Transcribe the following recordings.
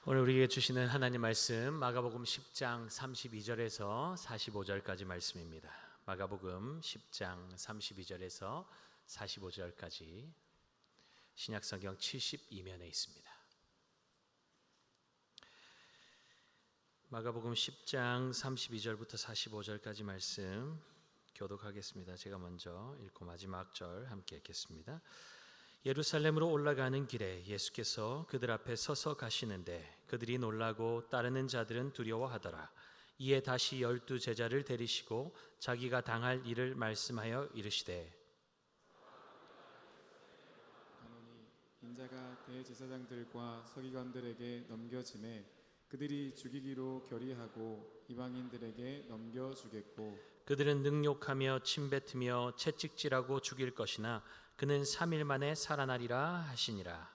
오늘 우리에게 주시는 하나님 말씀 마가복음 10장 32절에서 45절까지 말씀입니다. 마가복음 10장 32절에서 45절까지 신약성경 72면에 있습니다. 마가복음 10장 32절부터 45절까지 말씀 교독하겠습니다. 제가 먼저 읽고 마지막 절 함께 읽겠습니다. 예루살렘으로 올라가는 길에 예수께서 그들 앞에 서서 가시는데 그들이 놀라고 따르는 자들은 두려워하더라. 이에 다시 12 제자를 데리시고 자기가 당할 일을 말씀하여 이르시되 가노니 인자가 대제사장들과 서기관들에게 넘겨지매 그들이 죽이기로 결의하고 이방인들에게 넘겨주겠고 그들은 능욕하며 침뱉으며 채찍질하고 죽일 것이나 그는 3일 만에 살아나리라 하시니라.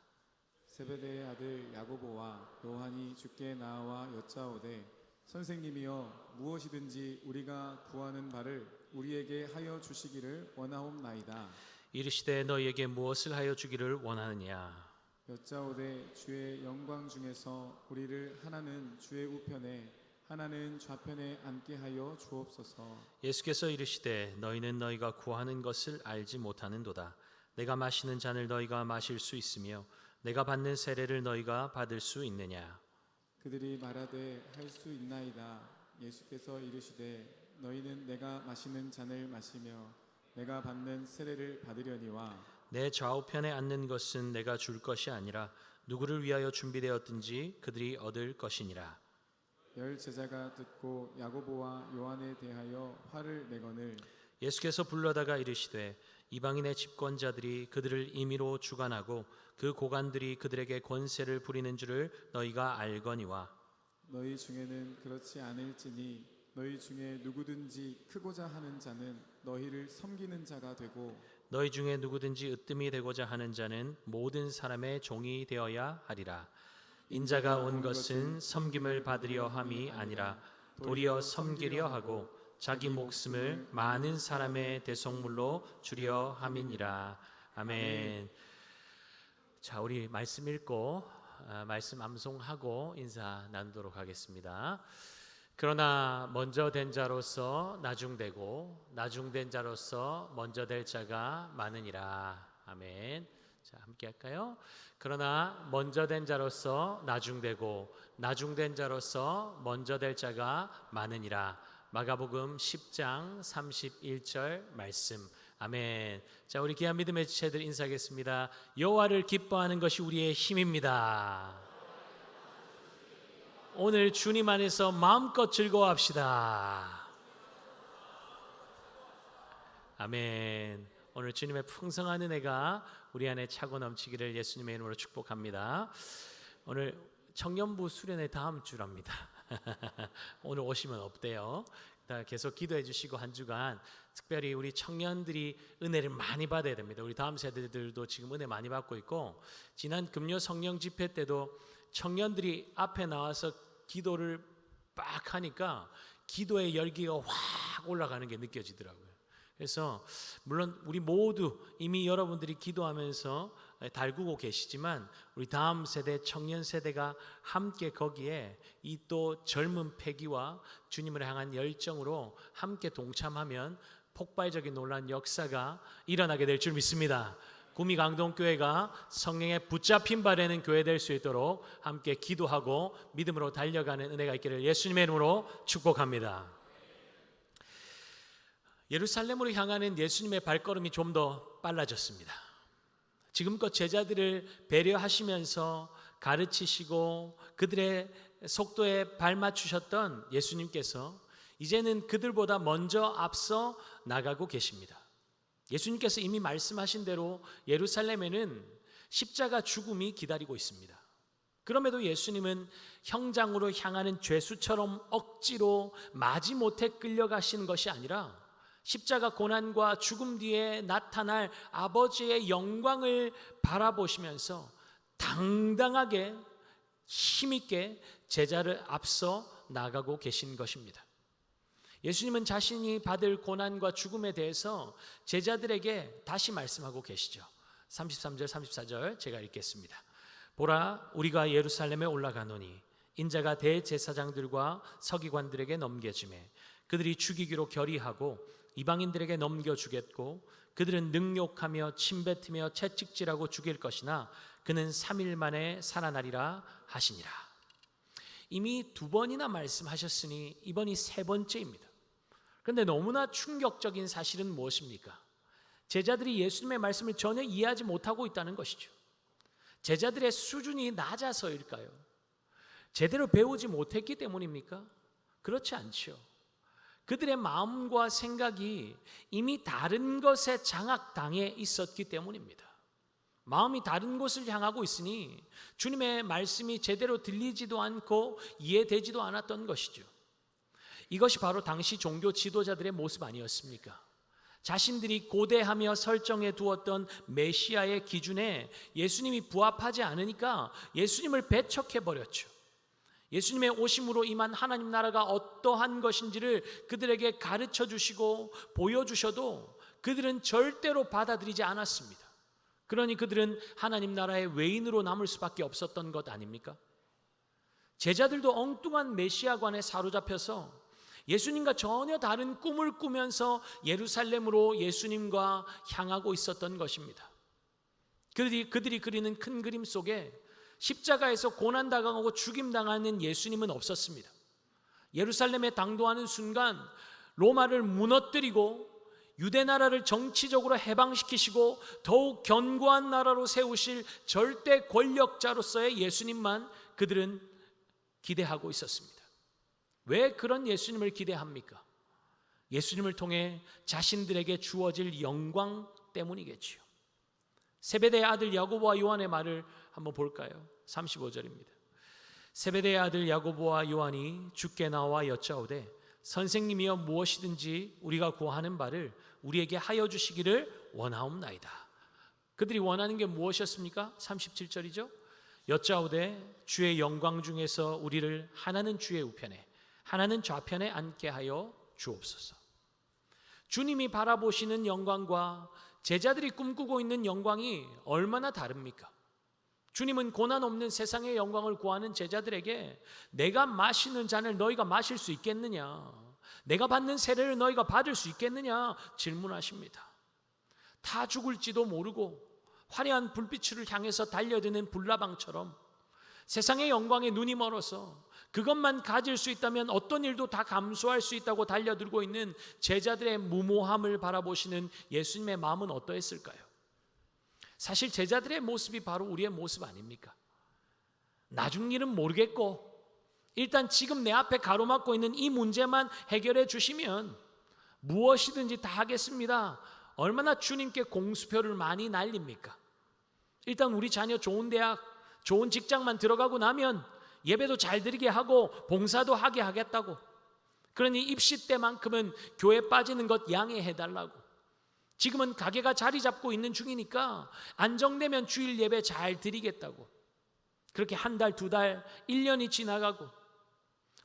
세베대의 아들 야고보와 요한이 주께 나와 여짜오되 선생님이여 무엇이든지 우리가 구하는 바를 우리에게 하여 주시기를 원하옵나이다. 이르시되 너희에게 무엇을 하여 주기를 원하느냐. 여짜오되 주의 영광 중에서 우리를 하나는 주의 우편에 하나는 좌편에 앉게 하여 주옵소서. 예수께서 이르시되 너희는 너희가 구하는 것을 알지 못하는도다. 내가 마시는 잔을 너희가 마실 수 있으며 내가 받는 세례를 너희가 받을 수 있느냐. 그들이 말하되 할 수 있나이다. 예수께서 이르시되 너희는 내가 마시는 잔을 마시며 내가 받는 세례를 받으려니와 내 좌우편에 앉는 것은 내가 줄 것이 아니라 누구를 위하여 준비되었든지 그들이 얻을 것이니라. 열 제자가 듣고 야고보와 요한에 대하여 화를 내거늘 예수께서 불러다가 이르시되 이방인의 집권자들이 그들을 임의로 주관하고 그 고관들이 그들에게 권세를 부리는 줄을 너희가 알거니와 너희 중에는 그렇지 않을지니 너희 중에 누구든지 크고자 하는 자는 너희를 섬기는 자가 되고 너희 중에 누구든지 으뜸이 되고자 하는 자는 모든 사람의 종이 되어야 하리라. 인자가 온 것은 섬김을 받으려 함이 아니라 도리어 섬기려 하고 자기 목숨을 많은 사람의 대속물로 주려 함이니라. 아멘. 자, 우리 말씀 읽고 말씀 암송하고 인사 나누도록 하겠습니다. 그러나 먼저 된 자로서 나중되고 나중된 자로서 먼저 될 자가 많으니라. 아멘. 자, 함께 할까요? 그러나 먼저 된 자로서 나중되고 나중된 자로서 먼저 될 자가 많으니라. 마가복음 10장 31절 말씀. 아멘. 자, 우리 귀한 믿음의 지체들 인사하겠습니다. 여호와를 기뻐하는 것이 우리의 힘입니다. 오늘 주님 안에서 마음껏 즐거워합시다. 아멘. 오늘 주님의 풍성한 은혜가 우리 안에 차고 넘치기를 예수님의 이름으로 축복합니다. 오늘 청년부 수련회 다음 주랍니다. 오늘 오시면 없대요. 계속 기도해 주시고 한 주간 특별히 우리 청년들이 은혜를 많이 받아야 됩니다. 우리 다음 세대들도 지금 은혜 많이 받고 있고 지난 금요 성령 집회 때도 청년들이 앞에 나와서 기도를 빡 하니까 기도의 열기가 확 올라가는 게 느껴지더라고요. 그래서 물론 우리 모두 이미 여러분들이 기도하면서 달구고 계시지만 우리 다음 세대 청년 세대가 함께 거기에 이 또 젊은 패기와 주님을 향한 열정으로 함께 동참하면 폭발적인 놀라운 역사가 일어나게 될 줄 믿습니다. 구미강동교회가 성령에 붙잡힌 바 되는 교회 될 수 있도록 함께 기도하고 믿음으로 달려가는 은혜가 있기를 예수님의 이름으로 축복합니다. 예루살렘으로 향하는 예수님의 발걸음이 좀 더 빨라졌습니다. 지금껏 제자들을 배려하시면서 가르치시고 그들의 속도에 발맞추셨던 예수님께서 이제는 그들보다 먼저 앞서 나가고 계십니다. 예수님께서 이미 말씀하신 대로 예루살렘에는 십자가 죽음이 기다리고 있습니다. 그럼에도 예수님은 형장으로 향하는 죄수처럼 억지로 마지못해 끌려가시는 것이 아니라 십자가 고난과 죽음 뒤에 나타날 아버지의 영광을 바라보시면서 당당하게 힘있게 제자를 앞서 나가고 계신 것입니다. 예수님은 자신이 받을 고난과 죽음에 대해서 제자들에게 다시 말씀하고 계시죠. 33절 34절 제가 읽겠습니다. 보라, 우리가 예루살렘에 올라가노니 인자가 대제사장들과 서기관들에게 넘겨지매 그들이 죽이기로 결의하고 이방인들에게 넘겨주겠고 그들은 능욕하며 침뱉으며 채찍질하고 죽일 것이나 그는 3일 만에 살아나리라 하시니라. 이미 2번이나 말씀하셨으니 이번이 3번째입니다. 그런데 너무나 충격적인 사실은 무엇입니까? 제자들이 예수님의 말씀을 전혀 이해하지 못하고 있다는 것이죠. 제자들의 수준이 낮아서일까요? 제대로 배우지 못했기 때문입니까? 그렇지 않죠. 그들의 마음과 생각이 이미 다른 것에 장악당해 있었기 때문입니다. 마음이 다른 곳을 향하고 있으니 주님의 말씀이 제대로 들리지도 않고 이해되지도 않았던 것이죠. 이것이 바로 당시 종교 지도자들의 모습 아니었습니까? 자신들이 고대하며 설정해 두었던 메시아의 기준에 예수님이 부합하지 않으니까 예수님을 배척해버렸죠. 예수님의 오심으로 임한 하나님 나라가 어떠한 것인지를 그들에게 가르쳐 주시고 보여주셔도 그들은 절대로 받아들이지 않았습니다. 그러니 그들은 하나님 나라의 외인으로 남을 수밖에 없었던 것 아닙니까? 제자들도 엉뚱한 메시아관에 사로잡혀서 예수님과 전혀 다른 꿈을 꾸면서 예루살렘으로 예수님과 향하고 있었던 것입니다. 그들이 그리는 큰 그림 속에 십자가에서 고난당하고 죽임당하는 예수님은 없었습니다. 예루살렘에 당도하는 순간 로마를 무너뜨리고 유대 나라를 정치적으로 해방시키시고 더욱 견고한 나라로 세우실 절대 권력자로서의 예수님만 그들은 기대하고 있었습니다. 왜 그런 예수님을 기대합니까? 예수님을 통해 자신들에게 주어질 영광 때문이겠지요. 세베대의 아들 야고보와 요한의 말을 한번 볼까요? 35절입니다. 세베대의 아들 야고보와 요한이 주께 나와 여짜오되 선생님이여 무엇이든지 우리가 구하는 바를 우리에게 하여 주시기를 원하옵나이다. 그들이 원하는 게 무엇이었습니까? 37절이죠. 여짜오되 주의 영광 중에서 우리를 하나는 주의 우편에 하나는 좌편에 앉게 하여 주옵소서. 주님이 바라보시는 영광과 제자들이 꿈꾸고 있는 영광이 얼마나 다릅니까? 주님은 고난 없는 세상의 영광을 구하는 제자들에게 내가 마시는 잔을 너희가 마실 수 있겠느냐, 내가 받는 세례를 너희가 받을 수 있겠느냐 질문하십니다. 다 죽을지도 모르고 화려한 불빛을 향해서 달려드는 불나방처럼 세상의 영광에 눈이 멀어서 그것만 가질 수 있다면 어떤 일도 다 감수할 수 있다고 달려들고 있는 제자들의 무모함을 바라보시는 예수님의 마음은 어떠했을까요? 사실 제자들의 모습이 바로 우리의 모습 아닙니까? 나중 일은 모르겠고 일단 지금 내 앞에 가로막고 있는 이 문제만 해결해 주시면 무엇이든지 다 하겠습니다. 얼마나 주님께 공수표를 많이 날립니까? 일단 우리 자녀 좋은 대학, 좋은 직장만 들어가고 나면 예배도 잘 드리게 하고 봉사도 하게 하겠다고. 그러니 입시 때만큼은 교회 빠지는 것 양해해달라고. 지금은 가게가 자리 잡고 있는 중이니까 안정되면 주일 예배 잘 드리겠다고. 그렇게 한 달, 2달, 1년이 지나가고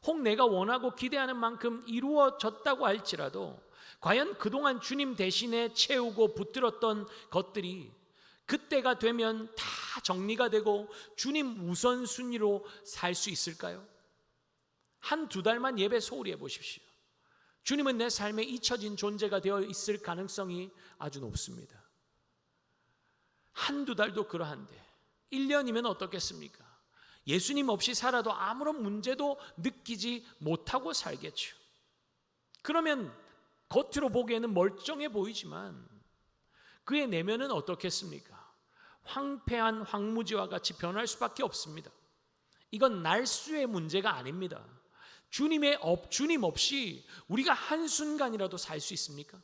혹 내가 원하고 기대하는 만큼 이루어졌다고 할지라도 과연 그동안 주님 대신에 채우고 붙들었던 것들이 그때가 되면 다 정리가 되고 주님 우선순위로 살 수 있을까요? 한 2달만 예배 소홀히 해보십시오. 주님은 내 삶에 잊혀진 존재가 되어 있을 가능성이 아주 높습니다. 한두 달도 그러한데 1년이면 어떻겠습니까? 예수님 없이 살아도 아무런 문제도 느끼지 못하고 살겠죠. 그러면 겉으로 보기에는 멀쩡해 보이지만 그의 내면은 어떻겠습니까? 황폐한 황무지와 같이 변할 수밖에 없습니다. 이건 날수의 문제가 아닙니다. 주님 없이 우리가 한순간이라도 살 수 있습니까?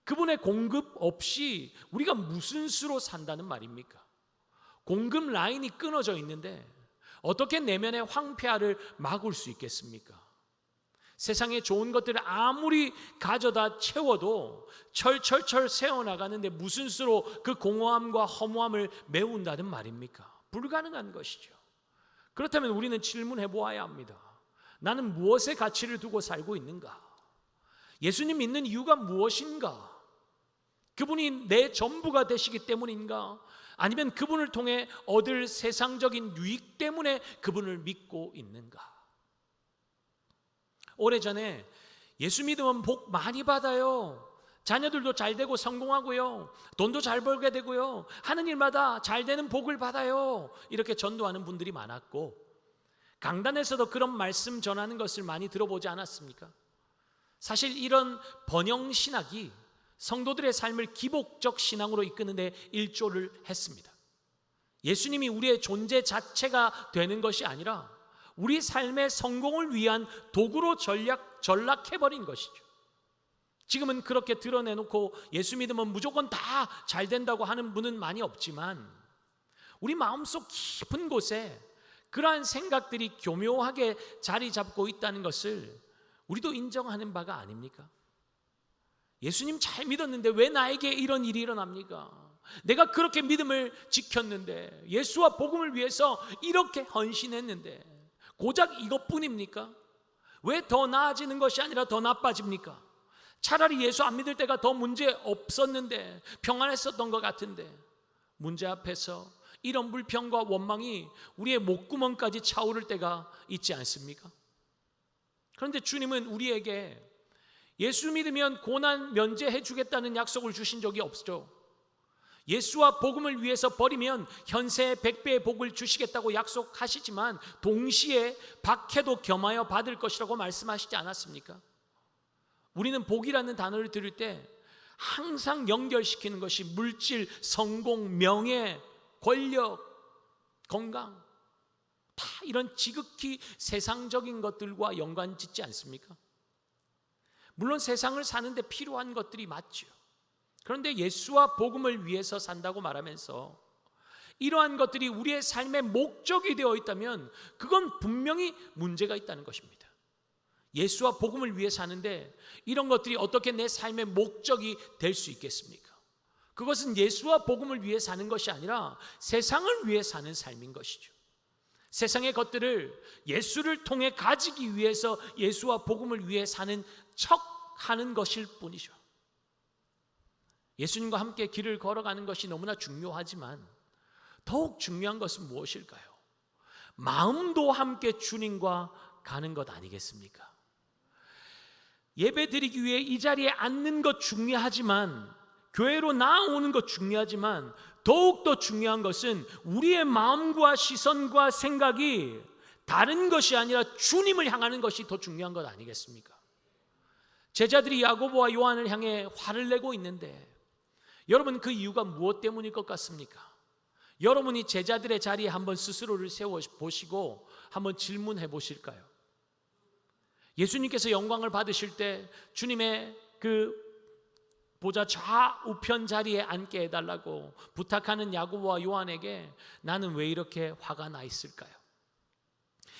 그분의 공급 없이 우리가 무슨 수로 산다는 말입니까? 공급 라인이 끊어져 있는데 어떻게 내면의 황폐화를 막을 수 있겠습니까? 세상에 좋은 것들을 아무리 가져다 채워도 철철철 새어나가는데 무슨 수로 그 공허함과 허무함을 메운다는 말입니까? 불가능한 것이죠. 그렇다면 우리는 질문해 보아야 합니다. 나는 무엇에 가치를 두고 살고 있는가? 예수님 믿는 이유가 무엇인가? 그분이 내 전부가 되시기 때문인가? 아니면 그분을 통해 얻을 세상적인 유익 때문에 그분을 믿고 있는가? 오래전에 예수 믿으면 복 많이 받아요. 자녀들도 잘 되고 성공하고요. 돈도 잘 벌게 되고요. 하는 일마다 잘 되는 복을 받아요. 이렇게 전도하는 분들이 많았고, 강단에서도 그런 말씀 전하는 것을 많이 들어보지 않았습니까? 사실 이런 번영 신학이 성도들의 삶을 기복적 신앙으로 이끄는데 일조를 했습니다. 예수님이 우리의 존재 자체가 되는 것이 아니라 우리 삶의 성공을 위한 도구로 전락해버린 것이죠. 지금은 그렇게 드러내놓고 예수 믿으면 무조건 다 잘 된다고 하는 분은 많이 없지만, 우리 마음속 깊은 곳에 그러한 생각들이 교묘하게 자리 잡고 있다는 것을 우리도 인정하는 바가 아닙니까? 예수님 잘 믿었는데 왜 나에게 이런 일이 일어납니까? 내가 그렇게 믿음을 지켰는데, 예수와 복음을 위해서 이렇게 헌신했는데 고작 이것뿐입니까? 왜 더 나아지는 것이 아니라 더 나빠집니까? 차라리 예수 안 믿을 때가 더 문제 없었는데, 평안했었던 것 같은데, 문제 앞에서 이런 불평과 원망이 우리의 목구멍까지 차오를 때가 있지 않습니까? 그런데 주님은 우리에게 예수 믿으면 고난 면제해 주겠다는 약속을 주신 적이 없죠. 예수와 복음을 위해서 버리면 현세 100배의 복을 주시겠다고 약속하시지만, 동시에 박해도 겸하여 받을 것이라고 말씀하시지 않았습니까? 우리는 복이라는 단어를 들을 때 항상 연결시키는 것이 물질, 성공, 명예, 권력, 건강, 다 이런 지극히 세상적인 것들과 연관 짓지 않습니까? 물론 세상을 사는데 필요한 것들이 맞죠. 그런데 예수와 복음을 위해서 산다고 말하면서 이러한 것들이 우리의 삶의 목적이 되어 있다면 그건 분명히 문제가 있다는 것입니다. 예수와 복음을 위해 사는데 이런 것들이 어떻게 내 삶의 목적이 될 수 있겠습니까? 그것은 예수와 복음을 위해 사는 것이 아니라 세상을 위해 사는 삶인 것이죠. 세상의 것들을 예수를 통해 가지기 위해서 예수와 복음을 위해 사는 척 하는 것일 뿐이죠. 예수님과 함께 길을 걸어가는 것이 너무나 중요하지만 더욱 중요한 것은 무엇일까요? 마음도 함께 주님과 가는 것 아니겠습니까? 예배 드리기 위해 이 자리에 앉는 것 중요하지만, 교회로 나아오는 것 중요하지만, 더욱더 중요한 것은 우리의 마음과 시선과 생각이 다른 것이 아니라 주님을 향하는 것이 더 중요한 것 아니겠습니까? 제자들이 야고보와 요한을 향해 화를 내고 있는데, 여러분 그 이유가 무엇 때문일 것 같습니까? 여러분이 제자들의 자리에 한번 스스로를 세워보시고 한번 질문해 보실까요? 예수님께서 영광을 받으실 때 주님의 그 보좌 좌우편 자리에 앉게 해달라고 부탁하는 야고보와 요한에게 나는 왜 이렇게 화가 나 있을까요?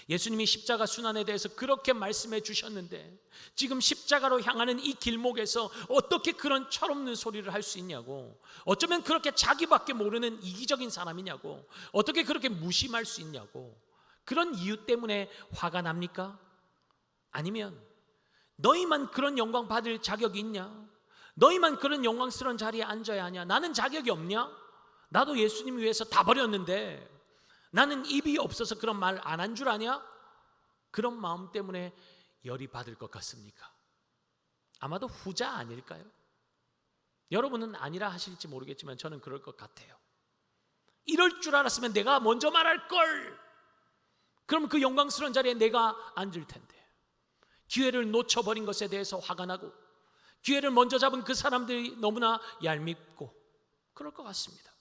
예수님이 십자가 순환에 대해서 그렇게 말씀해 주셨는데 지금 십자가로 향하는 이 길목에서 어떻게 그런 철없는 소리를 할 수 있냐고, 어쩌면 그렇게 자기밖에 모르는 이기적인 사람이냐고, 어떻게 그렇게 무심할 수 있냐고, 그런 이유 때문에 화가 납니까? 아니면 너희만 그런 영광 받을 자격이 있냐? 너희만 그런 영광스러운 자리에 앉아야 하냐? 나는 자격이 없냐? 나도 예수님 위해서 다 버렸는데 나는 입이 없어서 그런 말 안 한 줄 아냐? 그런 마음 때문에 열이 받을 것 같습니까? 아마도 후자 아닐까요? 여러분은 아니라 하실지 모르겠지만 저는 그럴 것 같아요. 이럴 줄 알았으면 내가 먼저 말할 걸. 그럼 그 영광스러운 자리에 내가 앉을 텐데, 기회를 놓쳐버린 것에 대해서 화가 나고 기회를 먼저 잡은 그 사람들이 너무나 얄밉고 그럴 것 같습니다.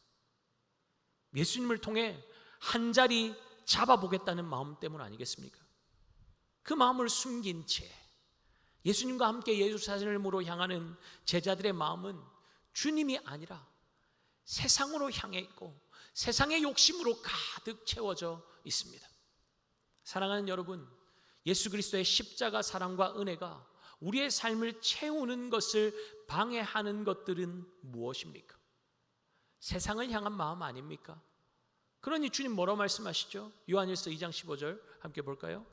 예수님을 통해 한 자리 잡아보겠다는 마음 때문 아니겠습니까? 그 마음을 숨긴 채 예수님과 함께 예루살렘으로 향하는 제자들의 마음은 주님이 아니라 세상으로 향해 있고 세상의 욕심으로 가득 채워져 있습니다. 사랑하는 여러분, 예수 그리스도의 십자가 사랑과 은혜가 우리의 삶을 채우는 것을 방해하는 것들은 무엇입니까? 세상을 향한 마음 아닙니까? 그러니 주님 뭐라고 말씀하시죠? 요한일서 2장 15절 함께 볼까요?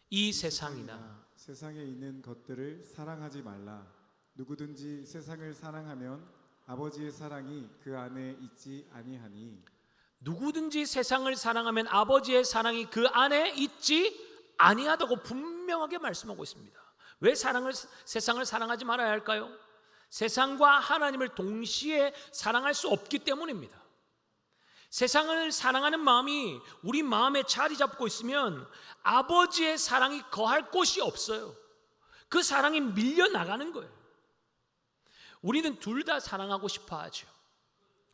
이 세상이나 세상에 있는 것들을 사랑하지 말라. 누구든지 세상을 사랑하면 아버지의 사랑이 그 안에 있지 아니하니 누구든지 세상을 사랑하면 아버지의 사랑이 그 안에 있지 아니하다고 분명하게 말씀하고 있습니다. 왜 세상을 사랑하지 말아야 할까요? 세상과 하나님을 동시에 사랑할 수 없기 때문입니다. 세상을 사랑하는 마음이 우리 마음에 자리 잡고 있으면 아버지의 사랑이 거할 곳이 없어요. 그 사랑이 밀려나가는 거예요. 우리는 둘 다 사랑하고 싶어 하죠.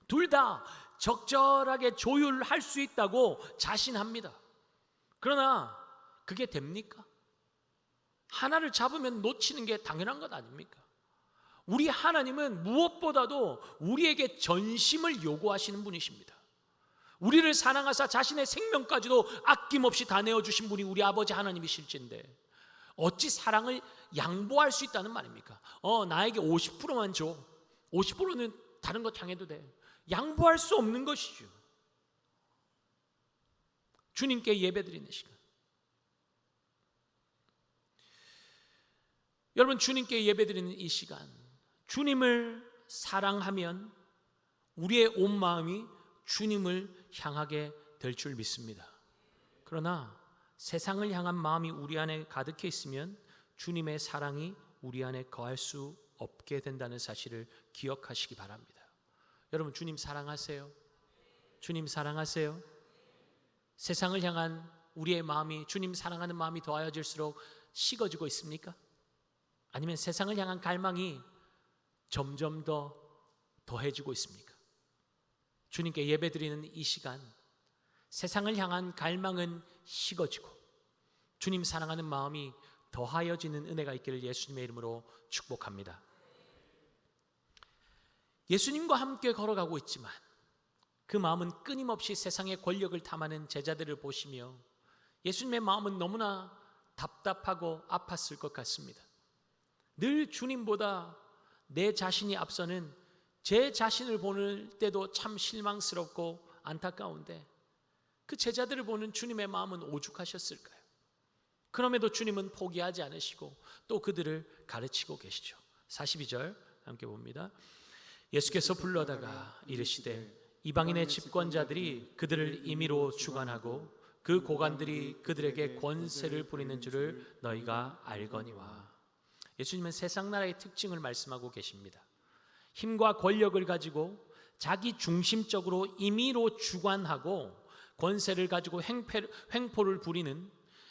둘 다 적절하게 조율할 수 있다고 자신합니다. 그러나 그게 됩니까? 하나를 잡으면 놓치는 게 당연한 것 아닙니까? 우리 하나님은 무엇보다도 우리에게 전심을 요구하시는 분이십니다. 우리를 사랑하사 자신의 생명까지도 아낌없이 다 내어주신 분이 우리 아버지 하나님이실진데 어찌 사랑을 양보할 수 있다는 말입니까? 나에게 50%만 줘. 50%는 다른 것 향해도 돼. 양보할 수 없는 것이죠. 주님께 예배드리는 시간. 여러분, 주님께 예배드리는 이 시간, 주님을 사랑하면 우리의 온 마음이 주님을 향하게 될 줄 믿습니다. 그러나 세상을 향한 마음이 우리 안에 가득해 있으면 주님의 사랑이 우리 안에 거할 수 없게 된다는 사실을 기억하시기 바랍니다. 여러분, 주님 사랑하세요? 주님 사랑하세요? 세상을 향한 우리의 마음이, 주님 사랑하는 마음이 더하여질수록 식어지고 있습니까? 아니면 세상을 향한 갈망이 점점 더 더해지고 있습니까? 주님께 예배드리는 이 시간, 세상을 향한 갈망은 식어지고 주님 사랑하는 마음이 더하여지는 은혜가 있기를 예수님의 이름으로 축복합니다. 예수님과 함께 걸어가고 있지만 그 마음은 끊임없이 세상의 권력을 탐하는 제자들을 보시며 예수님의 마음은 너무나 답답하고 아팠을 것 같습니다. 늘 주님보다 내 자신이 앞서는 제 자신을 보는 때도 참 실망스럽고 안타까운데 그 제자들을 보는 주님의 마음은 오죽하셨을까요? 그럼에도 주님은 포기하지 않으시고 또 그들을 가르치고 계시죠. 42절 함께 봅니다. 예수께서 불러다가 이르시되 이방인의 집권자들이 그들을 임의로 주관하고 그 고관들이 그들에게 권세를 부리는 줄을 너희가 알거니와. 예수님은 세상 나라의 특징을 말씀하고 계십니다. 힘과 권력을 가지고 자기 중심적으로 임의로 주관하고 권세를 가지고 횡포를 부리는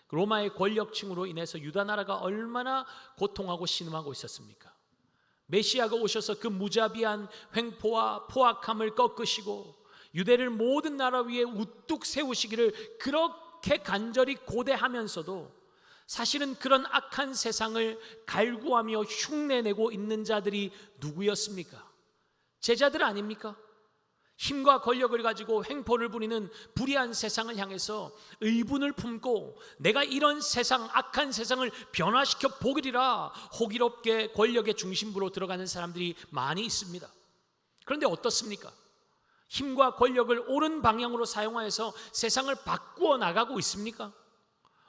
로마의 권력층으로 인해서 유다 나라가 얼마나 고통하고 신음하고 있었습니까? 메시아가 오셔서 그 무자비한 횡포와 포악함을 꺾으시고 유대를 모든 나라 위에 우뚝 세우시기를 그렇게 간절히 고대하면서도 사실은 그런 악한 세상을 갈구하며 흉내내고 있는 자들이 누구였습니까? 제자들 아닙니까? 힘과 권력을 가지고 횡포를 부리는 불의한 세상을 향해서 의분을 품고 내가 이런 세상, 악한 세상을 변화시켜 보기리라 호기롭게 권력의 중심부로 들어가는 사람들이 많이 있습니다. 그런데 어떻습니까? 힘과 권력을 옳은 방향으로 사용하여서 세상을 바꾸어 나가고 있습니까?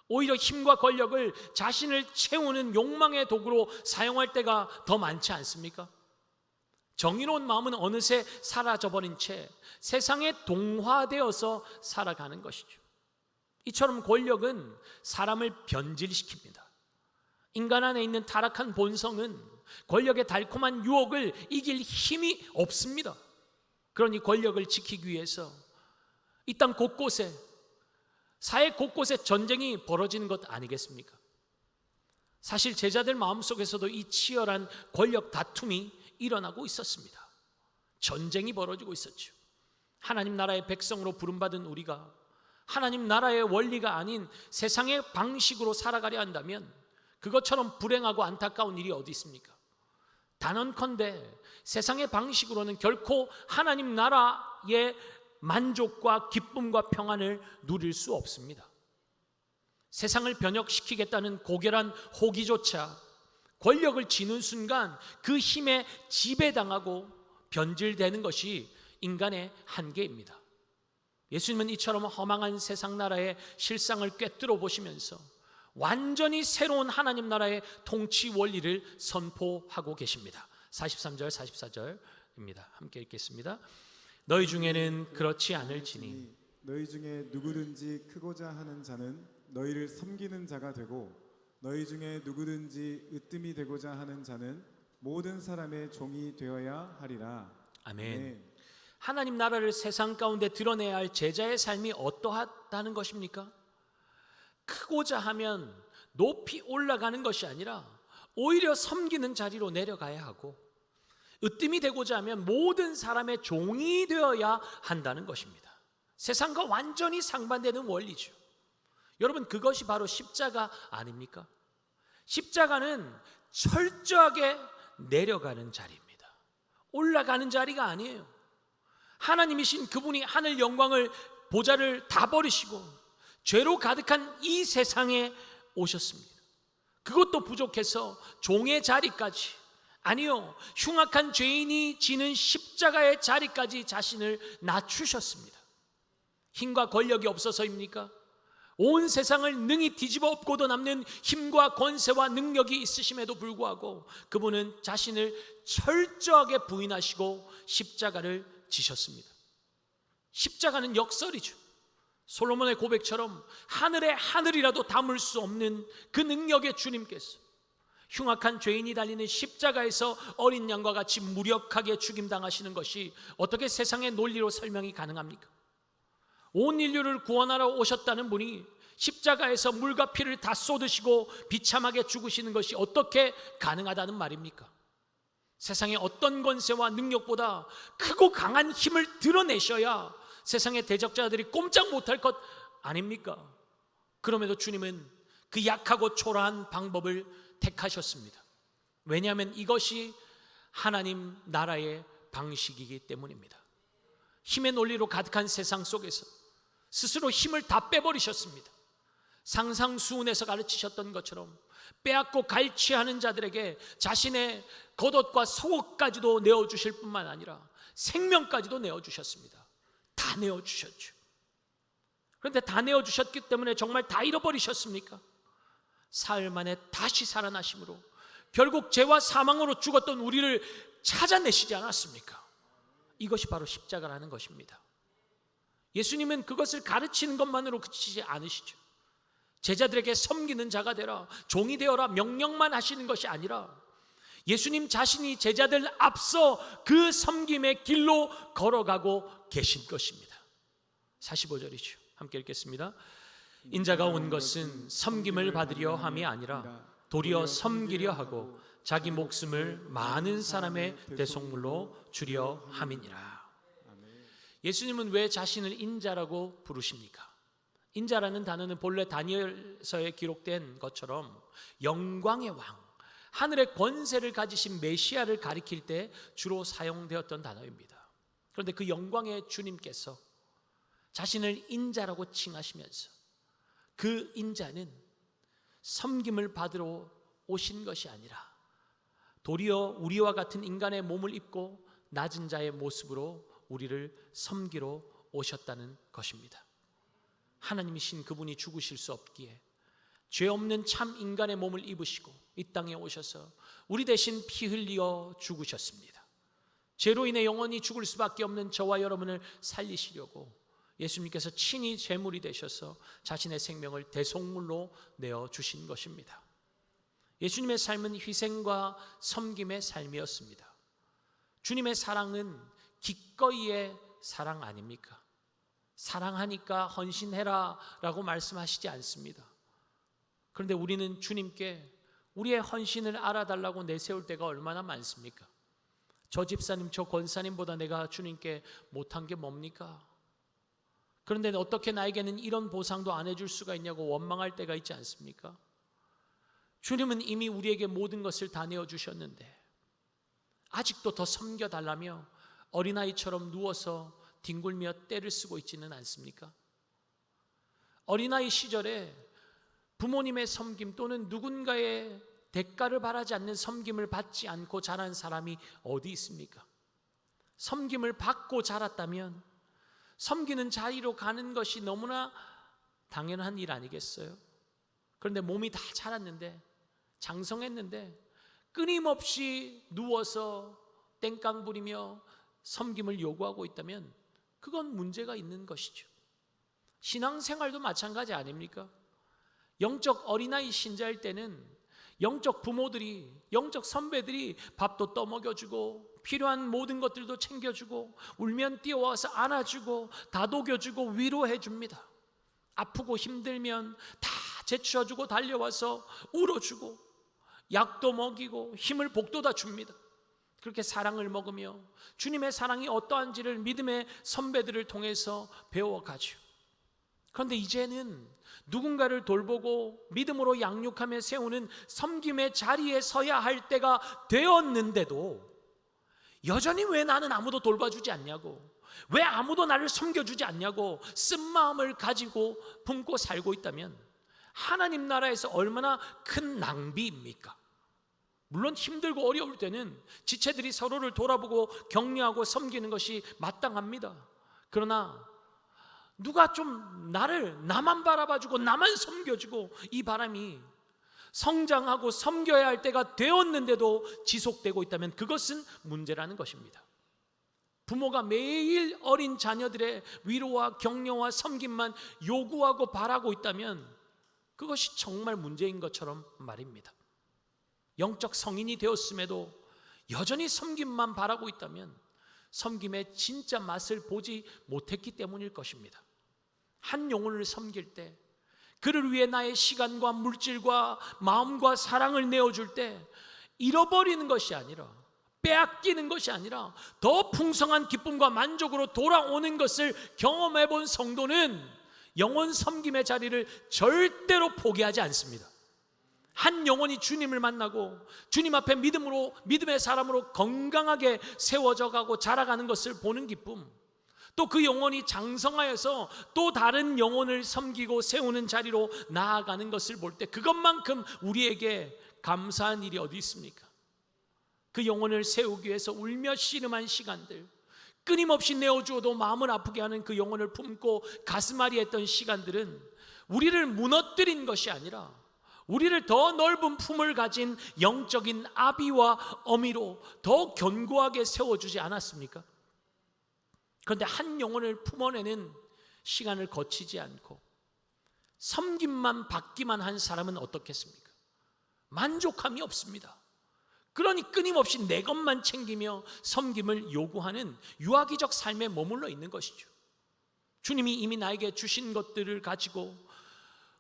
오히려 힘과 권력을 자신을 채우는 욕망의 도구로 사용할 때가 더 많지 않습니까? 정의로운 마음은 어느새 사라져버린 채 세상에 동화되어서 살아가는 것이죠. 이처럼 권력은 사람을 변질시킵니다. 인간 안에 있는 타락한 본성은 권력의 달콤한 유혹을 이길 힘이 없습니다. 그러니 권력을 지키기 위해서 이 땅 곳곳에, 사회 곳곳에 전쟁이 벌어지는 것 아니겠습니까? 사실 제자들 마음속에서도 이 치열한 권력 다툼이 일어나고 있었습니다. 전쟁이 벌어지고 있었죠. 하나님 나라의 백성으로 부름받은 우리가 하나님 나라의 원리가 아닌 세상의 방식으로 살아가려 한다면 그것처럼 불행하고 안타까운 일이 어디 있습니까? 단언컨대 세상의 방식으로는 결코 하나님 나라의 만족과 기쁨과 평안을 누릴 수 없습니다. 세상을 변혁시키겠다는 고결한 호기조차 권력을 쥐는 순간 그 힘에 지배당하고 변질되는 것이 인간의 한계입니다. 예수님은 이처럼 허망한 세상 나라의 실상을 꿰뚫어 보시면서 완전히 새로운 하나님 나라의 통치 원리를 선포하고 계십니다. 43절, 44절 절입니다. 함께 읽겠습니다. 너희 중에는 그렇지 않을지니 너희 중에 누구든지 크고자 하는 자는 너희를 섬기는 자가 되고 너희 중에 누구든지 으뜸이 되고자 하는 자는 모든 사람의 종이 되어야 하리라. 아멘. 하나님 나라를 세상 가운데 드러내야 할 제자의 삶이 어떠하다는 것입니까? 크고자 하면 높이 올라가는 것이 아니라 오히려 섬기는 자리로 내려가야 하고, 으뜸이 되고자 하면 모든 사람의 종이 되어야 한다는 것입니다. 세상과 완전히 상반되는 원리죠. 여러분, 그것이 바로 십자가 아닙니까? 십자가는 철저하게 내려가는 자리입니다. 올라가는 자리가 아니에요. 하나님이신 그분이 하늘 영광을, 보좌를 다 버리시고 죄로 가득한 이 세상에 오셨습니다. 그것도 부족해서 종의 자리까지, 아니요, 흉악한 죄인이 지는 십자가의 자리까지 자신을 낮추셨습니다. 힘과 권력이 없어서입니까? 온 세상을 능히 뒤집어 엎고도 남는 힘과 권세와 능력이 있으심에도 불구하고 그분은 자신을 철저하게 부인하시고 십자가를 지셨습니다. 십자가는 역설이죠. 솔로몬의 고백처럼 하늘의 하늘이라도 담을 수 없는 그 능력의 주님께서 흉악한 죄인이 달리는 십자가에서 어린 양과 같이 무력하게 죽임당하시는 것이 어떻게 세상의 논리로 설명이 가능합니까? 온 인류를 구원하러 오셨다는 분이 십자가에서 물과 피를 다 쏟으시고 비참하게 죽으시는 것이 어떻게 가능하다는 말입니까? 세상의 어떤 권세와 능력보다 크고 강한 힘을 드러내셔야 세상의 대적자들이 꼼짝 못할 것 아닙니까? 그럼에도 주님은 그 약하고 초라한 방법을 택하셨습니다. 왜냐하면 이것이 하나님 나라의 방식이기 때문입니다. 힘의 논리로 가득한 세상 속에서 스스로 힘을 다 빼버리셨습니다. 상상수훈에서 가르치셨던 것처럼 빼앗고 갈취하는 자들에게 자신의 겉옷과 속옷까지도 내어주실 뿐만 아니라 생명까지도 내어주셨습니다. 다 내어주셨죠. 그런데 다 내어주셨기 때문에 정말 다 잃어버리셨습니까? 사흘 만에 다시 살아나심으로 결국 죄와 사망으로 죽었던 우리를 찾아내시지 않았습니까? 이것이 바로 십자가라는 것입니다. 예수님은 그것을 가르치는 것만으로 그치지 않으시죠. 제자들에게 섬기는 자가 되라, 종이 되어라 명령만 하시는 것이 아니라 예수님 자신이 제자들 앞서 그 섬김의 길로 걸어가고 계신 것입니다. 45절이죠. 함께 읽겠습니다. 인자가 온 것은 섬김을 받으려 함이 아니라 도리어 섬기려 하고 자기 목숨을 많은 사람의 대속물로 주려 함이니라. 예수님은 왜 자신을 인자라고 부르십니까? 인자라는 단어는 본래 다니엘서에 기록된 것처럼 영광의 왕, 하늘의 권세를 가지신 메시아를 가리킬 때 주로 사용되었던 단어입니다. 그런데 그 영광의 주님께서 자신을 인자라고 칭하시면서 그 인자는 섬김을 받으러 오신 것이 아니라 도리어 우리와 같은 인간의 몸을 입고 낮은 자의 모습으로 우리를 섬기러 오셨다는 것입니다. 하나님이신 그분이 죽으실 수 없기에 죄 없는 참 인간의 몸을 입으시고 이 땅에 오셔서 우리 대신 피 흘리어 죽으셨습니다. 죄로 인해 영원히 죽을 수밖에 없는 저와 여러분을 살리시려고 예수님께서 친히 제물이 되셔서 자신의 생명을 대속물로 내어주신 것입니다. 예수님의 삶은 희생과 섬김의 삶이었습니다. 주님의 사랑은 기꺼이의 사랑 아닙니까? 사랑하니까 헌신해라 라고 말씀하시지 않습니다. 그런데 우리는 주님께 우리의 헌신을 알아달라고 내세울 때가 얼마나 많습니까? 저 집사님, 저 권사님보다 내가 주님께 못한 게 뭡니까? 그런데 어떻게 나에게는 이런 보상도 안 해줄 수가 있냐고 원망할 때가 있지 않습니까? 주님은 이미 우리에게 모든 것을 다 내어주셨는데 아직도 더 섬겨달라며 어린아이처럼 누워서 뒹굴며 떼를 쓰고 있지는 않습니까? 어린아이 시절에 부모님의 섬김 또는 누군가의 대가를 바라지 않는 섬김을 받지 않고 자란 사람이 어디 있습니까? 섬김을 받고 자랐다면 섬기는 자리로 가는 것이 너무나 당연한 일 아니겠어요? 그런데 몸이 다 자랐는데 장성했는데 끊임없이 누워서 땡깡 부리며 섬김을 요구하고 있다면 그건 문제가 있는 것이죠. 신앙생활도 마찬가지 아닙니까? 영적 어린아이 신자일 때는 영적 부모들이, 영적 선배들이 밥도 떠먹여주고 필요한 모든 것들도 챙겨주고 울면 뛰어와서 안아주고 다독여주고 위로해줍니다. 아프고 힘들면 다 제쳐주고 달려와서 울어주고 약도 먹이고 힘을 복돋아 줍니다. 그렇게 사랑을 먹으며 주님의 사랑이 어떠한지를 믿음의 선배들을 통해서 배워가죠. 그런데 이제는 누군가를 돌보고 믿음으로 양육하며 세우는 섬김의 자리에 서야 할 때가 되었는데도 여전히 왜 나는 아무도 돌봐주지 않냐고, 왜 아무도 나를 섬겨주지 않냐고 쓴마음을 가지고 품고 살고 있다면 하나님 나라에서 얼마나 큰 낭비입니까? 물론 힘들고 어려울 때는 지체들이 서로를 돌아보고 격려하고 섬기는 것이 마땅합니다. 그러나 누가 좀 나만 바라봐주고 나만 섬겨주고 이 바람이 성장하고 섬겨야 할 때가 되었는데도 지속되고 있다면 그것은 문제라는 것입니다. 부모가 매일 어린 자녀들의 위로와 격려와 섬김만 요구하고 바라고 있다면 그것이 정말 문제인 것처럼 말입니다. 영적 성인이 되었음에도 여전히 섬김만 바라고 있다면 섬김의 진짜 맛을 보지 못했기 때문일 것입니다. 한 영혼을 섬길 때, 그를 위해 나의 시간과 물질과 마음과 사랑을 내어줄 때 잃어버리는 것이 아니라, 빼앗기는 것이 아니라 더 풍성한 기쁨과 만족으로 돌아오는 것을 경험해 본 성도는 영혼 섬김의 자리를 절대로 포기하지 않습니다. 한 영혼이 주님을 만나고 주님 앞에 믿음의 사람으로 건강하게 세워져 가고 자라가는 것을 보는 기쁨, 또 그 영혼이 장성하여서 또 다른 영혼을 섬기고 세우는 자리로 나아가는 것을 볼 때 그것만큼 우리에게 감사한 일이 어디 있습니까? 그 영혼을 세우기 위해서 울며 씨름한 시간들, 끊임없이 내어주어도 마음을 아프게 하는 그 영혼을 품고 가슴앓이 했던 시간들은 우리를 무너뜨린 것이 아니라 우리를 더 넓은 품을 가진 영적인 아비와 어미로 더 견고하게 세워주지 않았습니까? 그런데 한 영혼을 품어내는 시간을 거치지 않고 섬김만 받기만 한 사람은 어떻겠습니까? 만족함이 없습니다. 그러니 끊임없이 내 것만 챙기며 섬김을 요구하는 유아기적 삶에 머물러 있는 것이죠. 주님이 이미 나에게 주신 것들을 가지고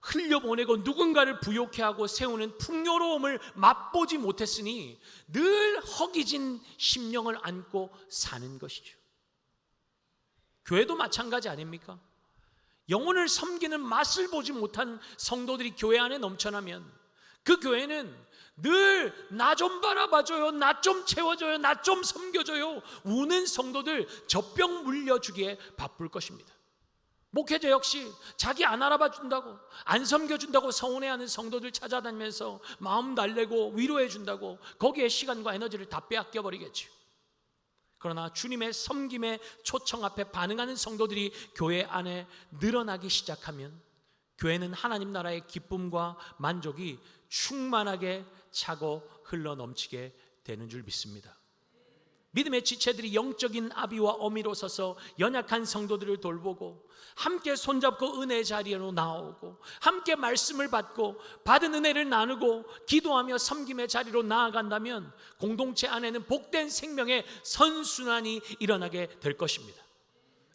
흘려보내고 누군가를 부욕해 하고 세우는 풍요로움을 맛보지 못했으니 늘 허기진 심령을 안고 사는 것이죠. 교회도 마찬가지 아닙니까? 영혼을 섬기는 맛을 보지 못한 성도들이 교회 안에 넘쳐나면 그 교회는 늘 나 좀 바라봐줘요, 나 좀 채워줘요, 나 좀 섬겨줘요 우는 성도들 젖병 물려주기에 바쁠 것입니다. 목회자 역시 자기 안 알아봐준다고, 안 섬겨준다고 서운해하는 성도들 찾아다니면서 마음 달래고 위로해준다고 거기에 시간과 에너지를 다 빼앗겨버리겠죠. 그러나 주님의 섬김의 초청 앞에 반응하는 성도들이 교회 안에 늘어나기 시작하면 교회는 하나님 나라의 기쁨과 만족이 충만하게 차고 흘러넘치게 되는 줄 믿습니다. 믿음의 지체들이 영적인 아비와 어미로 서서 연약한 성도들을 돌보고 함께 손잡고 은혜의 자리로 나오고 함께 말씀을 받고 받은 은혜를 나누고 기도하며 섬김의 자리로 나아간다면 공동체 안에는 복된 생명의 선순환이 일어나게 될 것입니다.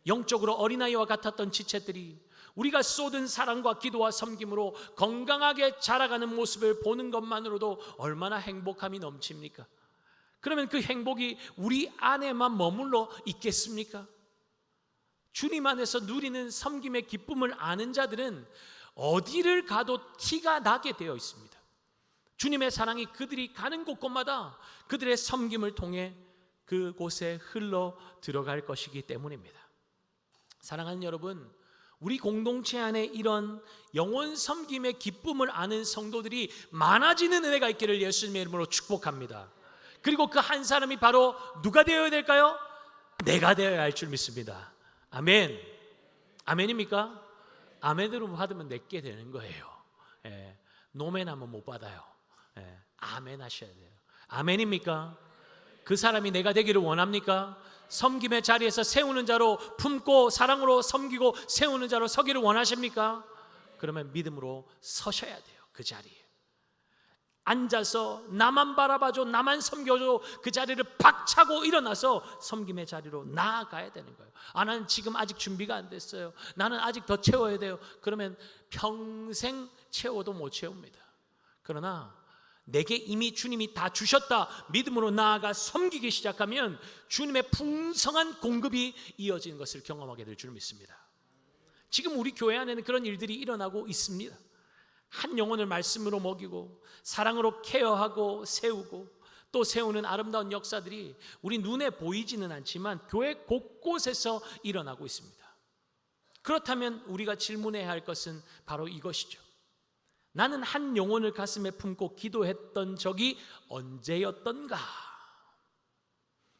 영적으로 어린아이와 같았던 지체들이 우리가 쏟은 사랑과 기도와 섬김으로 건강하게 자라가는 모습을 보는 것만으로도 얼마나 행복함이 넘칩니까? 그러면 그 행복이 우리 안에만 머물러 있겠습니까? 주님 안에서 누리는 섬김의 기쁨을 아는 자들은 어디를 가도 티가 나게 되어 있습니다. 주님의 사랑이 그들이 가는 곳곳마다 그들의 섬김을 통해 그곳에 흘러 들어갈 것이기 때문입니다. 사랑하는 여러분, 우리 공동체 안에 이런 영혼 섬김의 기쁨을 아는 성도들이 많아지는 은혜가 있기를 예수님의 이름으로 축복합니다. 그리고 그 한 사람이 바로 누가 되어야 될까요? 내가 되어야 할 줄 믿습니다. 아멘. 아멘입니까? 아멘으로 받으면 내게 되는 거예요. 노멘하면 못 받아요. 아멘 하셔야 돼요. 아멘입니까? 그 사람이 내가 되기를 원합니까? 섬김의 자리에서 세우는 자로 품고 사랑으로 섬기고 세우는 자로 서기를 원하십니까? 그러면 믿음으로 서셔야 돼요. 그 자리에 앉아서 나만 바라봐줘, 나만 섬겨줘, 그 자리를 박차고 일어나서 섬김의 자리로 나아가야 되는 거예요. 나는 지금 아직 준비가 안 됐어요. 나는 아직 더 채워야 돼요. 그러면 평생 채워도 못 채웁니다. 그러나 내게 이미 주님이 다 주셨다 믿음으로 나아가 섬기기 시작하면 주님의 풍성한 공급이 이어지는 것을 경험하게 될 줄 믿습니다. 지금 우리 교회 안에는 그런 일들이 일어나고 있습니다. 한 영혼을 말씀으로 먹이고 사랑으로 케어하고 세우고 또 세우는 아름다운 역사들이 우리 눈에 보이지는 않지만 교회 곳곳에서 일어나고 있습니다. 그렇다면 우리가 질문해야 할 것은 바로 이것이죠. 나는 한 영혼을 가슴에 품고 기도했던 적이 언제였던가?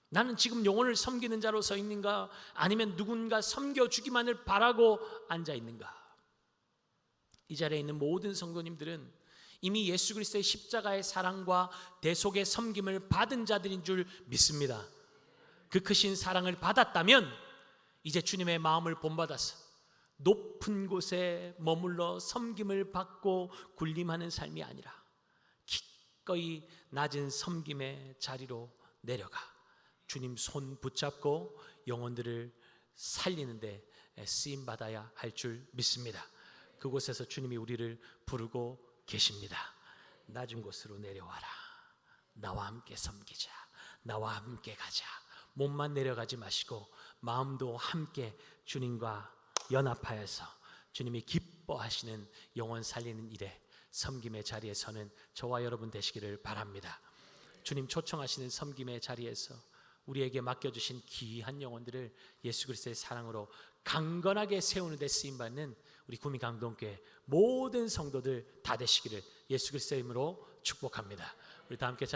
나는 지금 영혼을 섬기는 자로 서 있는가? 아니면 누군가 섬겨주기만을 바라고 앉아 있는가? 이 자리에 있는 모든 성도님들은 이미 예수 그리스도의 십자가의 사랑과 대속의 섬김을 받은 자들인 줄 믿습니다. 그 크신 사랑을 받았다면 이제 주님의 마음을 본받아서 높은 곳에 머물러 섬김을 받고 군림하는 삶이 아니라 기꺼이 낮은 섬김의 자리로 내려가 주님 손 붙잡고 영혼들을 살리는 데 쓰임 받아야 할 줄 믿습니다. 그곳에서 주님이 우리를 부르고 계십니다. 낮은 곳으로 내려와라. 나와 함께 섬기자. 나와 함께 가자. 몸만 내려가지 마시고 마음도 함께 주님과 연합하여서 주님이 기뻐하시는 영혼 살리는 일에 섬김의 자리에 서는 저와 여러분 되시기를 바랍니다. 주님 초청하시는 섬김의 자리에서 우리에게 맡겨주신 귀한 영혼들을 예수 그리스도의 사랑으로 강건하게 세우는 데 쓰임받는 우리 구미강동교회 모든 성도들 다 되시기를 예수 그리스도의 이름으로 축복합니다. 우리 다 함께